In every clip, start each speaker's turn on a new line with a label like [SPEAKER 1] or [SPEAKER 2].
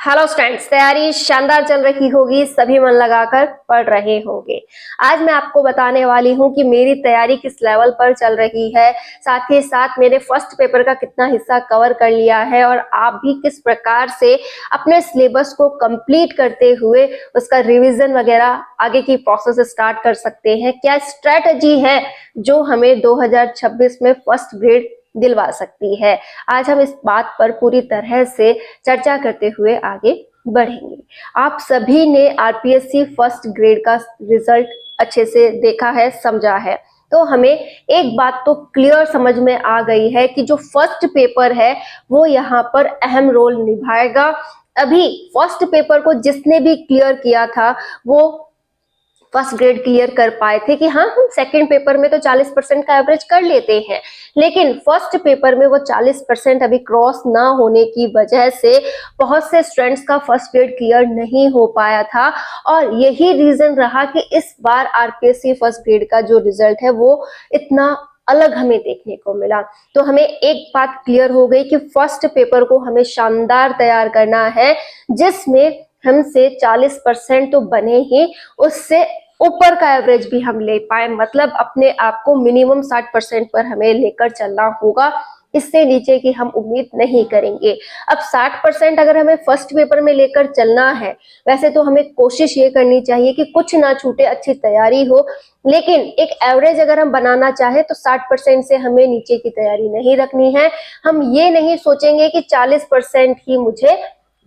[SPEAKER 1] Hello students, तैयारी शानदार चल रही होगी, सभी मन लगाकर पढ़ रहे होंगे। आज मैं आपको बताने वाली हूं कि मेरी तैयारी किस लेवल पर चल रही है, साथ ही साथ मैंने फर्स्ट पेपर का कितना हिस्सा कवर कर लिया है और आप भी किस प्रकार से अपने सिलेबस को कंप्लीट करते हुए उसका रिवीजन वगैरह आगे की प्रोसेस स्टार्ट कर सकते हैं। क्या स्ट्रेटजी है जो हमें 2026 में फर्स्ट ग्रेड दिलवा सकती है। आज हम इस बात पर पूरी तरह से चर्चा करते हुए आगे बढ़ेंगे। आप सभी ने आरपीएससी फर्स्ट ग्रेड का रिजल्ट अच्छे से देखा है, समझा है, तो हमें एक बात तो क्लियर समझ में आ गई है कि जो फर्स्ट पेपर है वो यहाँ पर अहम रोल निभाएगा। अभी फर्स्ट पेपर को जिसने भी क्लियर किया था वो फर्स्ट ग्रेड क्लियर कर पाए थे कि हाँ, हम सेकंड पेपर में तो 40% का एवरेज कर लेते हैं, लेकिन फर्स्ट पेपर में वो 40% अभी क्रॉस ना होने की वजह से बहुत से स्टूडेंट्स का फर्स्ट ग्रेड क्लियर नहीं हो पाया था। और यही रीजन रहा कि इस बार आरपीएससी फर्स्ट ग्रेड का जो रिजल्ट है वो इतना अलग हमें देखने को मिला। तो हमें एक बात क्लियर हो गई कि फर्स्ट पेपर को हमें शानदार तैयार करना है, जिसमें हमसे 40% तो बने ही, उससे ऊपर का एवरेज भी हम ले पाए, मतलब अपने आप को मिनिमम 60% पर हमें लेकर चलना होगा। इससे नीचे की हम उम्मीद नहीं करेंगे। अब 60% अगर हमें फर्स्ट पेपर में लेकर चलना है, वैसे तो हमें कोशिश ये करनी चाहिए कि कुछ ना छूटे, अच्छी तैयारी हो, लेकिन एक एवरेज अगर हम बनाना चाहे तो 60% से हमें नीचे की तैयारी नहीं रखनी है। हम ये नहीं सोचेंगे कि 40% ही मुझे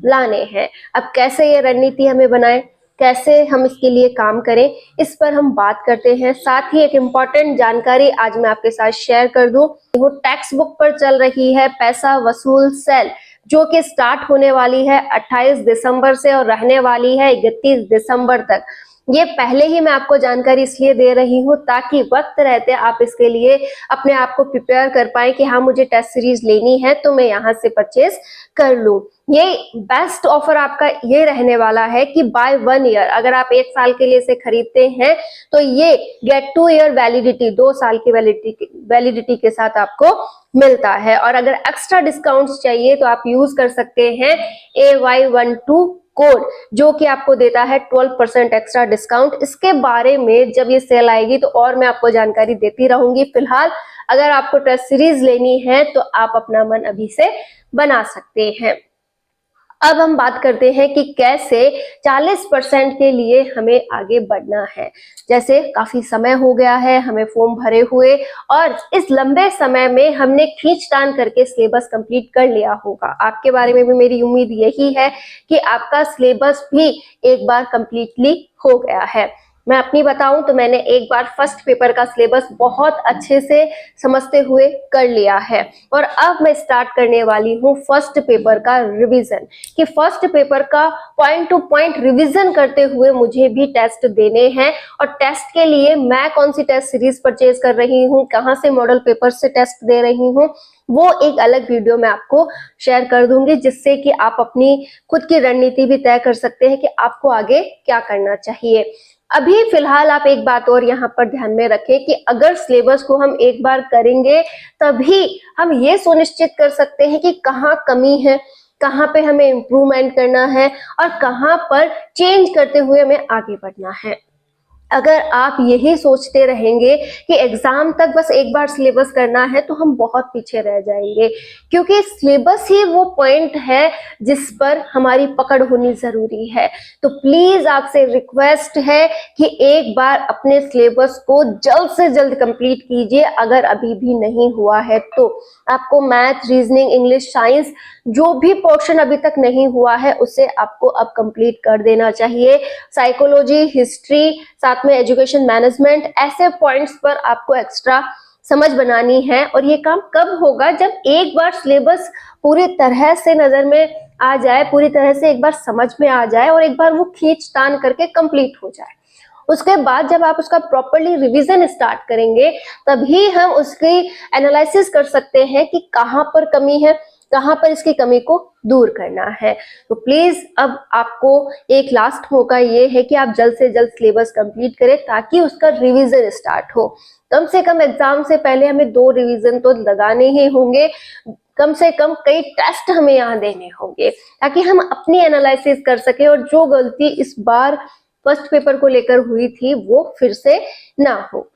[SPEAKER 1] लाने हैं। अब कैसे ये रणनीति हमें बनाएं, कैसे हम इसके लिए काम करें, इस पर हम बात करते हैं। साथ ही एक इम्पॉर्टेंट जानकारी आज मैं आपके साथ शेयर कर दूं। वो टेक्स्ट बुक पर चल रही है पैसा वसूल सेल, जो कि स्टार्ट होने वाली है 28 दिसंबर से और रहने वाली है 31 दिसंबर तक। ये पहले ही मैं आपको जानकारी इसलिए दे रही हूँ ताकि वक्त रहते आप इसके लिए अपने आप को प्रिपेयर कर पाए कि हाँ, मुझे टेस्ट सीरीज लेनी है तो मैं यहाँ से परचेज कर लूँ। ये बेस्ट ऑफर आपका ये रहने वाला है कि बाय 1 ईयर, अगर आप 1 साल के लिए इसे खरीदते हैं तो ये गेट 2 ईयर वैलिडिटी, 2 साल की वैलिडिटी के साथ आपको मिलता है। और अगर एक्स्ट्रा डिस्काउंट्स चाहिए तो आप यूज कर सकते हैं AY12 कोड, जो कि आपको देता है 12% एक्स्ट्रा डिस्काउंट। इसके बारे में जब ये सेल आएगी तो और मैं आपको जानकारी देती रहूंगी। फिलहाल अगर आपको टेस्ट सीरीज लेनी है तो आप अपना मन अभी से बना सकते हैं। अब हम बात करते हैं कि कैसे 40% के लिए हमें आगे बढ़ना है। जैसे काफी समय हो गया है हमें फॉर्म भरे हुए, और इस लंबे समय में हमने खींचतान करके सिलेबस कंप्लीट कर लिया होगा। आपके बारे में भी मेरी उम्मीद यही है कि आपका सिलेबस भी एक बार कंप्लीटली हो गया है। मैं अपनी बताऊं तो मैंने एक बार फर्स्ट पेपर का सिलेबस बहुत अच्छे से समझते हुए कर लिया है, और अब मैं स्टार्ट करने वाली हूं फर्स्ट पेपर का रिवीजन, कि फर्स्ट पेपर का पॉइंट टू पॉइंट रिवीजन करते हुए मुझे भी टेस्ट देने हैं। और टेस्ट के लिए मैं कौन सी टेस्ट सीरीज परचेज कर रही हूँ, कहाँ से मॉडल पेपर से टेस्ट दे रही हूँ, वो एक अलग वीडियो में आपको शेयर कर दूंगी, जिससे कि आप अपनी खुद की रणनीति भी तय कर सकते हैं कि आपको आगे क्या करना चाहिए। अभी फिलहाल आप एक बात और यहाँ पर ध्यान में रखें कि अगर सिलेबस को हम एक बार करेंगे तभी हम ये सुनिश्चित कर सकते हैं कि कहाँ कमी है, कहाँ पे हमें इम्प्रूवमेंट करना है और कहाँ पर चेंज करते हुए हमें आगे बढ़ना है। अगर आप यही सोचते रहेंगे कि एग्जाम तक बस एक बार सिलेबस करना है तो हम बहुत पीछे रह जाएंगे, क्योंकि सिलेबस ही वो पॉइंट है जिस पर हमारी पकड़ होनी जरूरी है। तो प्लीज आपसे रिक्वेस्ट है कि एक बार अपने सिलेबस को जल्द से जल्द कंप्लीट कीजिए। अगर अभी भी नहीं हुआ है तो आपको मैथ, रीजनिंग, इंग्लिश, साइंस, जो भी पोर्शन अभी तक नहीं हुआ है उसे आपको अब कंप्लीट कर देना चाहिए। साइकोलॉजी, हिस्ट्री, साथ में एजुकेशन मैनेजमेंट, ऐसे पॉइंट्स पर आपको एक्स्ट्रा समझ बनानी है। और ये काम कब होगा, जब एक बार सिलेबस पूरी तरह से नजर में आ जाए, पूरी तरह से एक बार समझ में आ जाए और एक बार वो खींचतान करके कंप्लीट हो जाए। उसके बाद जब आप उसका प्रॉपरली रिवीजन स्टार्ट करेंगे तभी हम उसकी एनालिसिस कर सकते हैं कि कहाँ पर कमी है, कहाँ पर इसकी कमी को दूर करना है। तो प्लीज अब आपको एक लास्ट मौका ये है कि आप जल्द से जल्द सिलेबस कंप्लीट करें ताकि उसका रिवीजन स्टार्ट हो। कम से कम एग्जाम से पहले हमें 2 रिवीजन तो लगाने ही होंगे। कम से कम कई टेस्ट हमें यहाँ देने होंगे ताकि हम अपनी एनालिसिस कर सके और जो गलती इस बार फर्स्ट पेपर को लेकर हुई थी वो फिर से ना हो।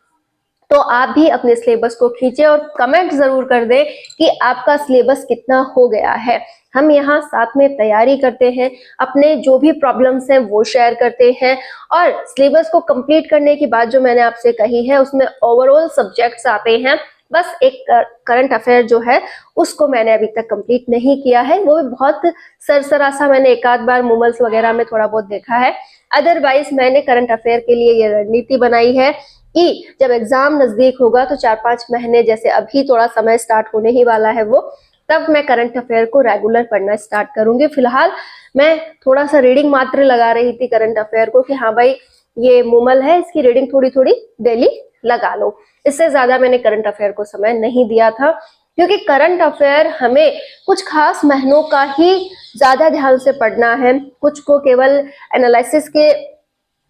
[SPEAKER 1] तो आप भी अपने सिलेबस को खींचे और कमेंट जरूर कर दें कि आपका सिलेबस कितना हो गया है। हम यहाँ साथ में तैयारी करते हैं, अपने जो भी प्रॉब्लम्स हैं वो शेयर करते हैं और सिलेबस को कंप्लीट करने की बात जो मैंने आपसे कही है उसमें ओवरऑल सब्जेक्ट्स आते हैं। बस एक करंट अफेयर जो है उसको मैंने अभी तक कंप्लीट नहीं किया है, वो भी बहुत सरसरा सा मैंने एक आध बार मूमल्स वगैरह में थोड़ा बहुत देखा है। अदरवाइज मैंने करंट अफेयर के लिए ये रणनीति बनाई है कि जब एग्जाम नजदीक होगा तो 4-5 महीने, जैसे अभी थोड़ा समय स्टार्ट होने ही वाला है वो, तब मैं करंट अफेयर को रेगुलर पढ़ना स्टार्ट करूंगी। फिलहाल मैं थोड़ा सा रीडिंग मात्र लगा रही थी करंट अफेयर को कि हाँ भाई ये मूमल है, इसकी रीडिंग थोड़ी थोड़ी डेली लगा लो। इससे ज्यादा मैंने करंट अफेयर को समय नहीं दिया था क्योंकि करंट अफेयर हमें कुछ खास महीनों का ही ज्यादा ध्यान से पढ़ना है, कुछ को केवल एनालिसिस के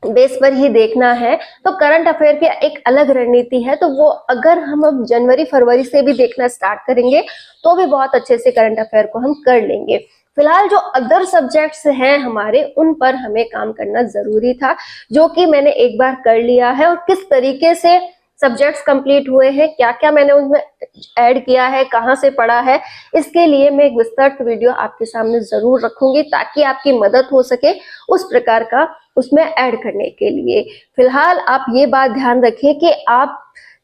[SPEAKER 1] बेस पर ही देखना है। तो करंट अफेयर की एक अलग रणनीति है, तो वो अगर हम अब जनवरी फरवरी से भी देखना स्टार्ट करेंगे तो भी बहुत अच्छे से करंट अफेयर को हम कर लेंगे। फिलहाल जो अदर सब्जेक्ट्स हैं हमारे, उन पर हमें काम करना जरूरी था, जो कि मैंने एक बार कर लिया है। और किस तरीके से सब्जेक्ट्स कंप्लीट हुए हैं, क्या क्या मैंने उनमें ऐड किया है, कहाँ से पढ़ा है, इसके लिए मैं एक विस्तृत वीडियो आपके सामने जरूर रखूंगी ताकि आपकी मदद हो सके उस प्रकार का उसमें ऐड करने के लिए। फिलहाल आप ये बात ध्यान रखें कि आप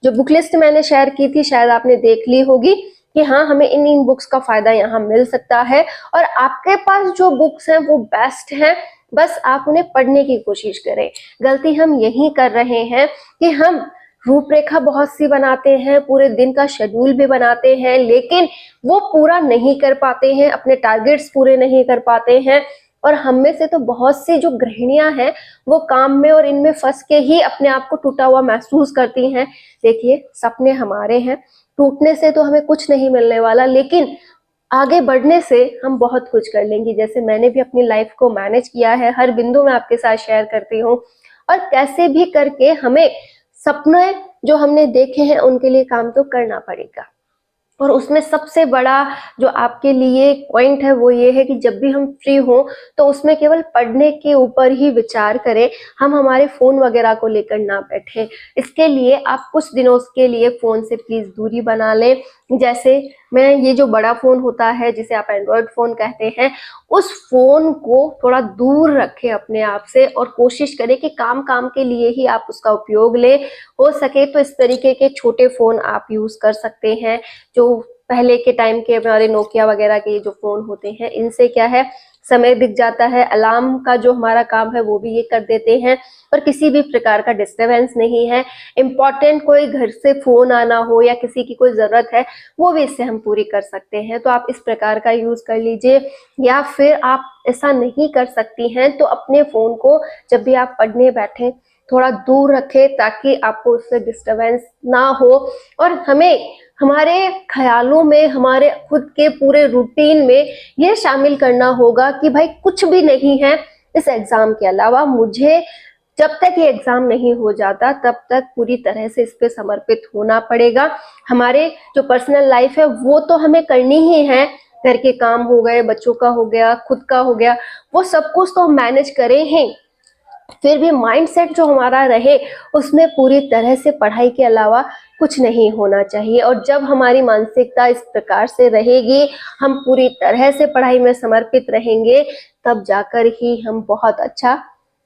[SPEAKER 1] जो बुक लिस्ट मैंने शेयर की थी शायद आपने देख ली होगी कि हाँ हमें इन बुक्स का फायदा यहाँ मिल सकता है और आपके पास जो बुक्स हैं वो बेस्ट हैं, बस आप उन्हें पढ़ने की कोशिश करें। गलती हम यही कर रहे हैं कि हम रूपरेखा बहुत सी बनाते हैं, पूरे दिन का शेड्यूल भी बनाते हैं, लेकिन वो पूरा नहीं कर पाते हैं, अपने टारगेट्स पूरे नहीं कर पाते हैं। और हम में से तो बहुत सी जो गृहिणियां हैं वो काम में और इनमें फंस के ही अपने आप को टूटा हुआ महसूस करती हैं। देखिए सपने हमारे हैं, टूटने से तो हमें कुछ नहीं मिलने वाला, लेकिन आगे बढ़ने से हम बहुत कुछ कर लेंगे। जैसे मैंने भी अपनी लाइफ को मैनेज किया है, हर बिंदु में आपके साथ शेयर करती हूँ और कैसे भी करके हमें सपने जो हमने देखे हैं उनके लिए काम तो करना पड़ेगा। और उसमें सबसे बड़ा जो आपके लिए पॉइंट है वो ये है कि जब भी हम फ्री हों तो उसमें केवल पढ़ने के ऊपर ही विचार करें, हम हमारे फोन वगैरह को लेकर ना बैठें। इसके लिए आप कुछ दिनों के लिए फोन से प्लीज दूरी बना लें। जैसे मैं ये जो बड़ा फोन होता है जिसे आप एंड्रॉयड फोन कहते हैं, उस फोन को थोड़ा दूर रखें अपने आप से और कोशिश करें कि काम काम के लिए ही आप उसका उपयोग लें। हो सके तो इस तरीके के छोटे फोन आप यूज कर सकते हैं, जो पहले के टाइम के हमारे नोकिया वगैरह के जो फोन होते हैं। इनसे क्या है, समय दिख जाता है, अलार्म का जो हमारा काम है वो भी ये कर देते हैं और किसी भी प्रकार का डिस्टरबेंस नहीं है। इम्पोर्टेंट कोई घर से फोन आना हो या किसी की कोई जरूरत है वो भी इससे हम पूरी कर सकते हैं, तो आप इस प्रकार का यूज कर लीजिए। या फिर आप ऐसा नहीं कर सकती हैं तो अपने फोन को जब भी आप पढ़ने बैठे थोड़ा दूर रखें ताकि आपको उससे डिस्टरबेंस ना हो। और हमें हमारे ख्यालों में, हमारे खुद के पूरे रूटीन में ये शामिल करना होगा कि भाई कुछ भी नहीं है इस एग्जाम के अलावा, मुझे जब तक ये एग्जाम नहीं हो जाता तब तक पूरी तरह से इस पे समर्पित होना पड़ेगा। हमारे जो पर्सनल लाइफ है वो तो हमें करनी ही है, घर के काम हो गए, बच्चों का हो गया, खुद का हो गया, वो सब कुछ तो हम मैनेज करें ही, फिर भी माइंडसेट जो हमारा रहे उसमें पूरी तरह से पढ़ाई के अलावा कुछ नहीं होना चाहिए। और जब हमारी मानसिकता इस प्रकार से रहेगी, हम पूरी तरह से पढ़ाई में समर्पित रहेंगे, तब जाकर ही हम बहुत अच्छा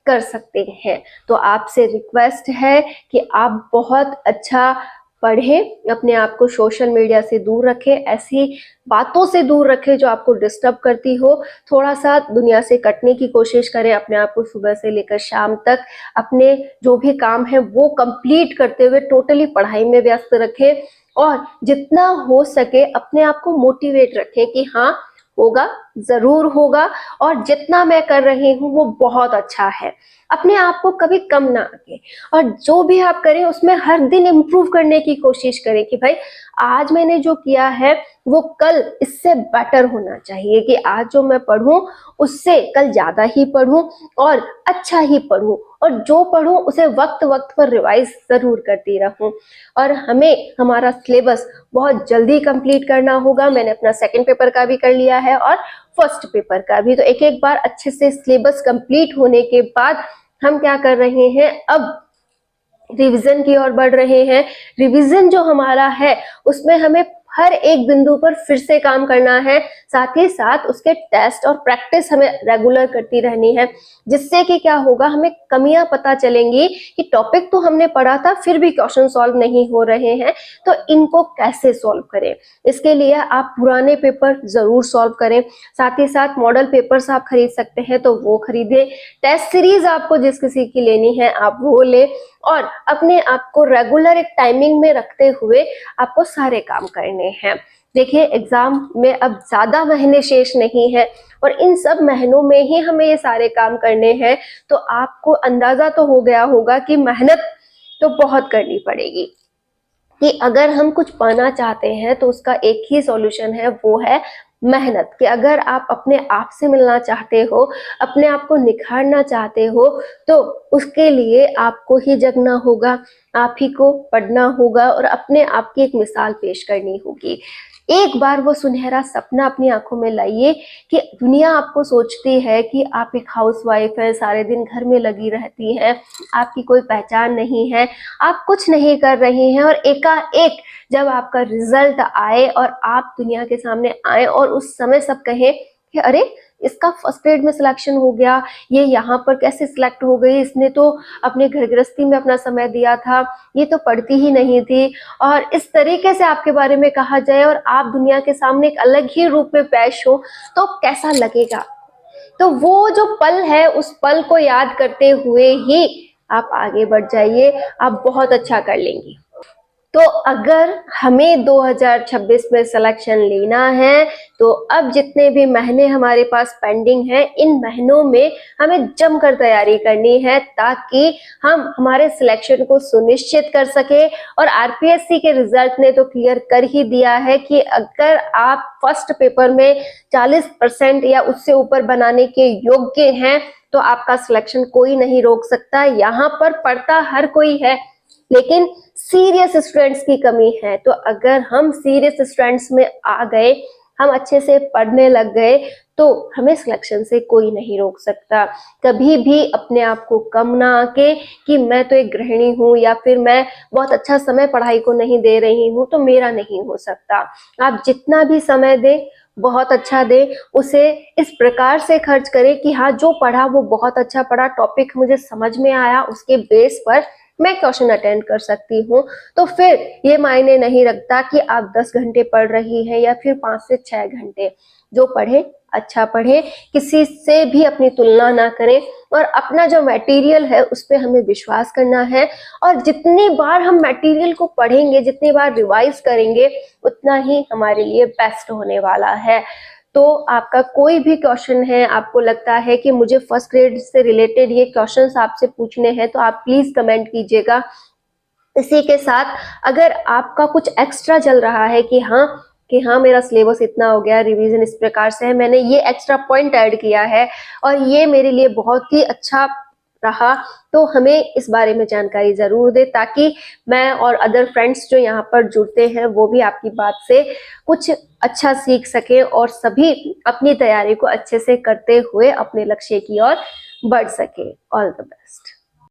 [SPEAKER 1] कर सकते हैं। तो आपसे रिक्वेस्ट है कि आप बहुत अच्छा पढ़ें, अपने आप को सोशल मीडिया से दूर रखें, ऐसी बातों से दूर रखें जो आपको डिस्टर्ब करती हो, थोड़ा सा दुनिया से कटने की कोशिश करें, अपने आप को सुबह से लेकर शाम तक अपने जो भी काम है वो कंप्लीट करते हुए टोटली पढ़ाई में व्यस्त रखें और जितना हो सके अपने आप को मोटिवेट रखें कि हाँ होगा, जरूर होगा और जितना मैं कर रही हूँ वो बहुत अच्छा है। अपने आप को कभी कम ना आके और जो भी आप करें उसमें हर दिन इम्प्रूव करने की कोशिश करें कि भाई आज मैंने जो किया है वो कल इससे बेटर होना चाहिए, कि आज जो मैं पढ़ूं उससे कल ज्यादा ही पढ़ूं और अच्छा ही पढ़ूं, और जो पढ़ूं उसे वक्त वक्त पर रिवाइज जरूर करती रहूं। और हमें हमारा सिलेबस बहुत जल्दी कंप्लीट करना होगा। मैंने अपना सेकंड पेपर का भी कर लिया है और फर्स्ट पेपर का भी, तो एक एक बार अच्छे से सिलेबस कंप्लीट होने के बाद हम क्या कर रहे हैं, अब रिवीजन की ओर बढ़ रहे हैं। रिवीजन जो हमारा है उसमें हमें हर एक बिंदु पर फिर से काम करना है, साथ ही साथ उसके टेस्ट और प्रैक्टिस हमें रेगुलर करती रहनी है, जिससे कि क्या होगा, हमें कमियां पता चलेंगी कि टॉपिक तो हमने पढ़ा था फिर भी क्वेश्चन सॉल्व नहीं हो रहे हैं, तो इनको कैसे सॉल्व करें। इसके लिए आप पुराने पेपर जरूर सॉल्व करें, साथ ही साथ मॉडल पेपर्स आप खरीद सकते हैं तो वो खरीदें। टेस्ट सीरीज आपको जिस किसी की लेनी है आप वो ले, और अपने आप को रेगुलर एक टाइमिंग में रखते हुए आपको सारे काम करने हैं। देखिए एग्जाम में अब ज्यादा महीने शेष नहीं है और इन सब महीनों में ही हमें ये सारे काम करने हैं, तो आपको अंदाजा तो हो गया होगा कि मेहनत तो बहुत करनी पड़ेगी। कि अगर हम कुछ पाना चाहते हैं तो उसका एक ही सॉल्यूशन है, वो है मेहनत। कि अगर आप अपने आप से मिलना चाहते हो, अपने आप को निखारना चाहते हो, तो उसके लिए आपको ही जगना होगा, आप ही को पढ़ना होगा और अपने आप की एक मिसाल पेश करनी होगी। एक बार वो सुनहरा सपना अपनी आंखों में लाइए कि दुनिया आपको सोचती है कि आप एक हाउसवाइफ है, सारे दिन घर में लगी रहती हैं, आपकी कोई पहचान नहीं है, आप कुछ नहीं कर रही हैं, और एकाएक जब आपका रिजल्ट आए और आप दुनिया के सामने आए और उस समय सब कहें कि अरे इसका फर्स्ट ग्रेड में सिलेक्शन हो गया, ये यहाँ पर कैसे सिलेक्ट हो गई, इसने तो अपने घर गृहस्थी में अपना समय दिया था, ये तो पढ़ती ही नहीं थी, और इस तरीके से आपके बारे में कहा जाए और आप दुनिया के सामने एक अलग ही रूप में पेश हो, तो कैसा लगेगा। तो वो जो पल है उस पल को याद करते हुए ही आप आगे बढ़ जाइए, आप बहुत अच्छा कर लेंगी। तो अगर हमें 2026 में सिलेक्शन लेना है तो अब जितने भी महीने हमारे पास पेंडिंग हैं, इन महीनों में हमें जमकर तैयारी करनी है, ताकि हम हमारे सिलेक्शन को सुनिश्चित कर सके। और आरपीएससी के रिजल्ट ने तो क्लियर कर ही दिया है कि अगर आप फर्स्ट पेपर में 40% या उससे ऊपर बनाने के योग्य हैं तो आपका सिलेक्शन कोई नहीं रोक सकता। यहाँ पर पढ़ता हर कोई है, लेकिन सीरियस स्टूडेंट्स की कमी है। तो अगर हम सीरियस स्टूडेंट्स में आ गए, हम अच्छे से पढ़ने लग गए, तो हमें सिलेक्शन से कोई नहीं रोक सकता। कभी भी अपने आप को कम ना आके कि मैं तो एक गृहिणी हूँ या फिर मैं बहुत अच्छा समय पढ़ाई को नहीं दे रही हूँ तो मेरा नहीं हो सकता। आप जितना भी समय दे बहुत अच्छा दे, उसे इस प्रकार से खर्च करें कि हाँ जो पढ़ा वो बहुत अच्छा पढ़ा, टॉपिक मुझे समझ में आया, उसके बेस पर मैं क्वेश्चन अटेंड कर सकती हूँ। तो फिर ये मायने नहीं रखता कि आप 10 घंटे पढ़ रही हैं या फिर 5 से 6 घंटे। जो पढ़े अच्छा पढ़े, किसी से भी अपनी तुलना ना करें, और अपना जो मटेरियल है उस पर हमें विश्वास करना है। और जितनी बार हम मटेरियल को पढ़ेंगे, जितनी बार रिवाइज करेंगे, उतना ही हमारे लिए बेस्ट होने वाला है। तो आपका कोई भी क्वेश्चन है, आपको लगता है कि मुझे फर्स्ट ग्रेड से रिलेटेड ये क्वेश्चंस आपसे पूछने हैं, तो आप प्लीज कमेंट कीजिएगा। इसी के साथ अगर आपका कुछ एक्स्ट्रा चल रहा है कि हाँ मेरा सिलेबस इतना हो गया, रिवीजन इस प्रकार से है, मैंने ये एक्स्ट्रा पॉइंट ऐड किया है और ये मेरे लिए बहुत ही अच्छा रहा, तो हमें इस बारे में जानकारी जरूर दे, ताकि मैं और अदर फ्रेंड्स जो यहाँ पर जुड़ते हैं वो भी आपकी बात से कुछ अच्छा सीख सके और सभी अपनी तैयारी को अच्छे से करते हुए अपने लक्ष्य की ओर बढ़ सके। All the best.